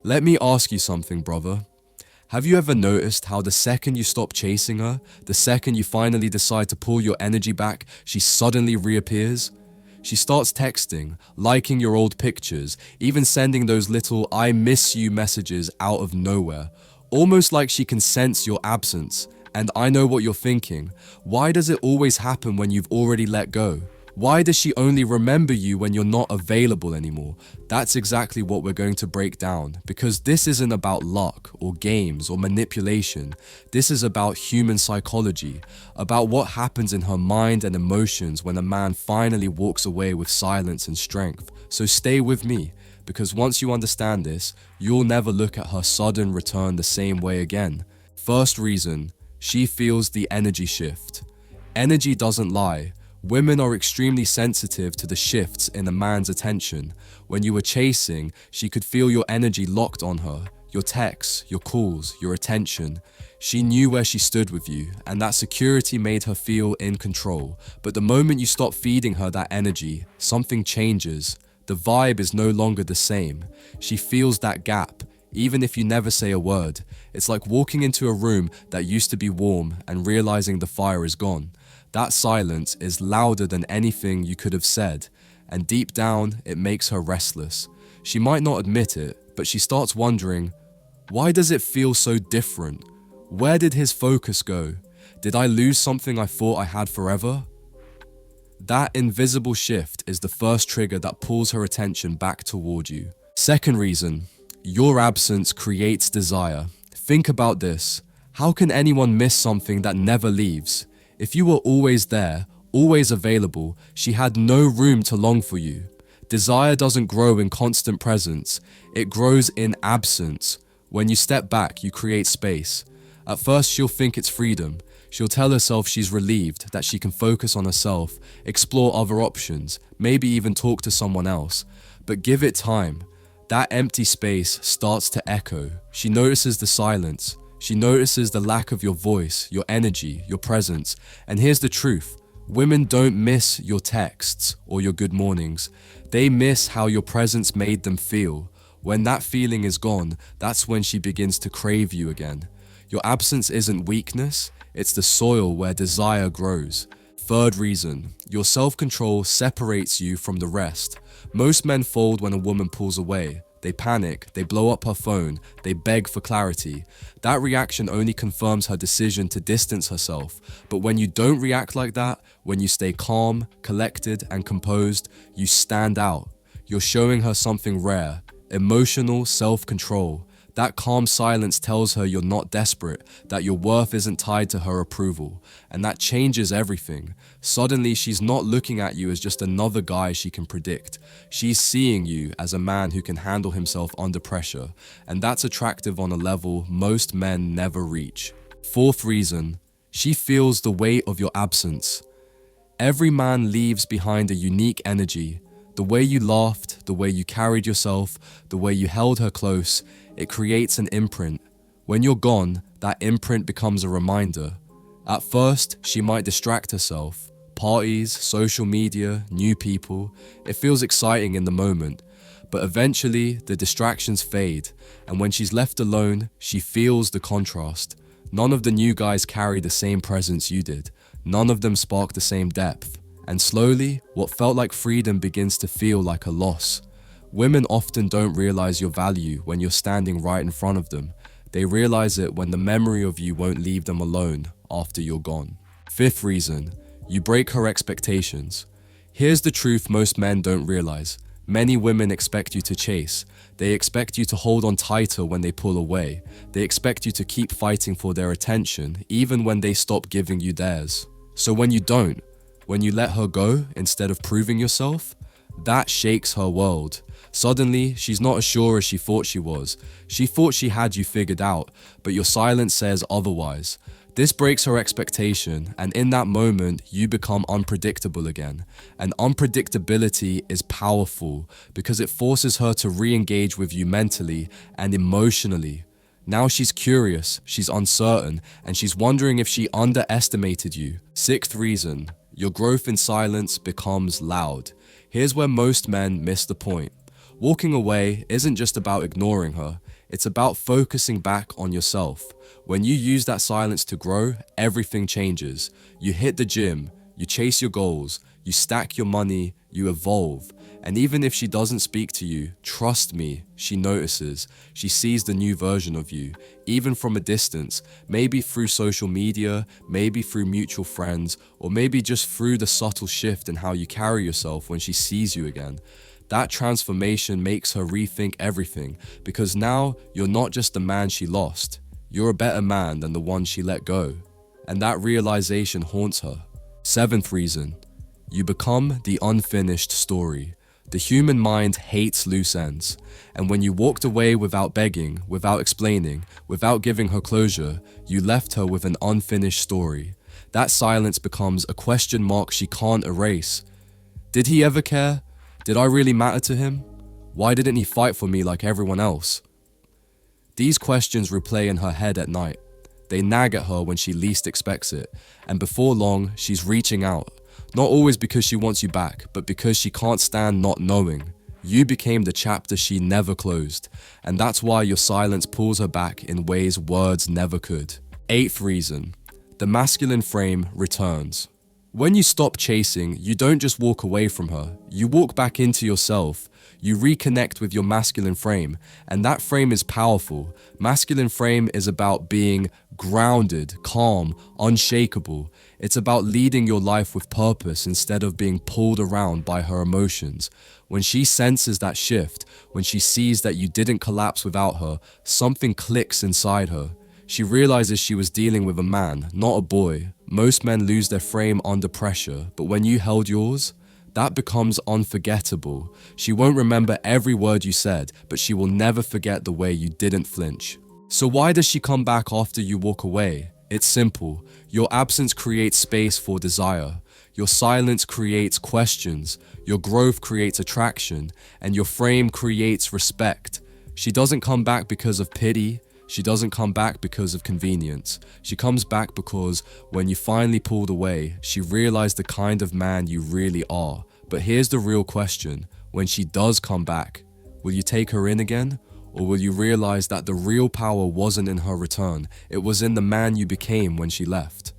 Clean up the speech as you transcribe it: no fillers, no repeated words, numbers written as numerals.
Let me ask you something, brother. Have you ever noticed how the second you stop chasing her, the second you finally decide to pull your energy back, she suddenly reappears? She starts texting, liking your old pictures, even sending those little "I miss you" messages out of nowhere, almost like she can sense your absence. And I know what you're thinking. Why does it always happen when you've already let go? Why does she only remember you when you're not available anymore? That's exactly what we're going to break down, because this isn't about luck or games or manipulation. This is about human psychology, about what happens in her mind and emotions when a man finally walks away with silence and strength. So stay with me, because once you understand this, you'll never look at her sudden return the same way again. First reason, she feels the energy shift. Energy doesn't lie. Women are extremely sensitive to the shifts in a man's attention. When you were chasing, she could feel your energy locked on her, your texts, your calls, your attention. She knew where she stood with you, and that security made her feel in control. But the moment you stop feeding her that energy, something changes. The vibe is no longer the same. She feels that gap, even if you never say a word. It's like walking into a room that used to be warm and realizing the fire is gone. That silence is louder than anything you could have said, and deep down, it makes her restless. She might not admit it, but she starts wondering, why does it feel so different? Where did his focus go? Did I lose something I thought I had forever? That invisible shift is the first trigger that pulls her attention back toward you. Second reason, your absence creates desire. Think about this. How can anyone miss something that never leaves? If you were always there, always available, she had no room to long for you. Desire doesn't grow in constant presence, it grows in absence. When you step back, you create space. At first, she'll think it's freedom. She'll tell herself she's relieved, that she can focus on herself, explore other options, maybe even talk to someone else. But give it time. That empty space starts to echo. She notices the silence. She notices the lack of your voice, your energy, your presence. And here's the truth. Women don't miss your texts or your good mornings. They miss how your presence made them feel. When that feeling is gone, that's when she begins to crave you again. Your absence isn't weakness, it's the soil where desire grows. Third reason, your self-control separates you from the rest. Most men fold when a woman pulls away. They panic, they blow up her phone, they beg for clarity. That reaction only confirms her decision to distance herself. But when you don't react like that, when you stay calm, collected, and composed, you stand out. You're showing her something rare, emotional self-control. That calm silence tells her you're not desperate, that your worth isn't tied to her approval. And that changes everything. Suddenly, she's not looking at you as just another guy she can predict. She's seeing you as a man who can handle himself under pressure. And that's attractive on a level most men never reach. Fourth reason, she feels the weight of your absence. Every man leaves behind a unique energy. The way you laughed, the way you carried yourself, the way you held her close, it creates an imprint. When you're gone, that imprint becomes a reminder. At first, she might distract herself. Parties, social media, new people. It feels exciting in the moment. But eventually, the distractions fade. And when she's left alone, she feels the contrast. None of the new guys carry the same presence you did. None of them spark the same depth. And slowly, what felt like freedom begins to feel like a loss. Women often don't realize your value when you're standing right in front of them. They realize it when the memory of you won't leave them alone after you're gone. Fifth reason, you break her expectations. Here's the truth most men don't realize. Many women expect you to chase. They expect you to hold on tighter when they pull away. They expect you to keep fighting for their attention, even when they stop giving you theirs. So when you don't, when you let her go instead of proving yourself, that shakes her world. Suddenly, she's not as sure as she thought she was. She thought she had you figured out, but your silence says otherwise. This breaks her expectation, and in that moment, you become unpredictable again. And unpredictability is powerful because it forces her to re-engage with you mentally and emotionally. Now she's curious, she's uncertain, and she's wondering if she underestimated you. Sixth reason, your growth in silence becomes loud. Here's where most men miss the point. Walking away isn't just about ignoring her, It's about focusing back on yourself. When you use that silence to grow, everything changes. You hit the gym, you chase your goals, you stack your money, you evolve. And even if she doesn't speak to you, trust me, she notices. She sees the new version of you, even from a distance, maybe through social media, maybe through mutual friends, or maybe just through the subtle shift in how you carry yourself when she sees you again. That transformation makes her rethink everything, because now you're not just the man she lost, you're a better man than the one she let go. And that realization haunts her. 7th reason, you become the unfinished story. The human mind hates loose ends, and when you walked away without begging, without explaining, without giving her closure, you left her with an unfinished story. That silence becomes a question mark she can't erase. Did he ever care? Did I really matter to him? Why didn't he fight for me like everyone else? These questions replay in her head at night. They nag at her when she least expects it, and before long, she's reaching out. Not always because she wants you back, but because she can't stand not knowing. You became the chapter she never closed, and that's why your silence pulls her back in ways words never could. 8th reason, the masculine frame returns. When you stop chasing, you don't just walk away from her, you walk back into yourself. You reconnect with your masculine frame, and that frame is powerful. Masculine frame is about being grounded, calm, unshakable. It's about leading your life with purpose instead of being pulled around by her emotions. When she senses that shift, when she sees that you didn't collapse without her, something clicks inside her. She realizes she was dealing with a man, not a boy. Most men lose their frame under pressure, but when you held yours, that becomes unforgettable. She won't remember every word you said, but she will never forget the way you didn't flinch. So why does she come back after you walk away? It's simple. Your absence creates space for desire. Your silence creates questions. Your growth creates attraction. And your frame creates respect. She doesn't come back because of pity. She doesn't come back because of convenience. She comes back because when you finally pulled away, she realized the kind of man you really are. But here's the real question. When she does come back, will you take her in again? Or will you realize that the real power wasn't in her return? It was in the man you became when she left?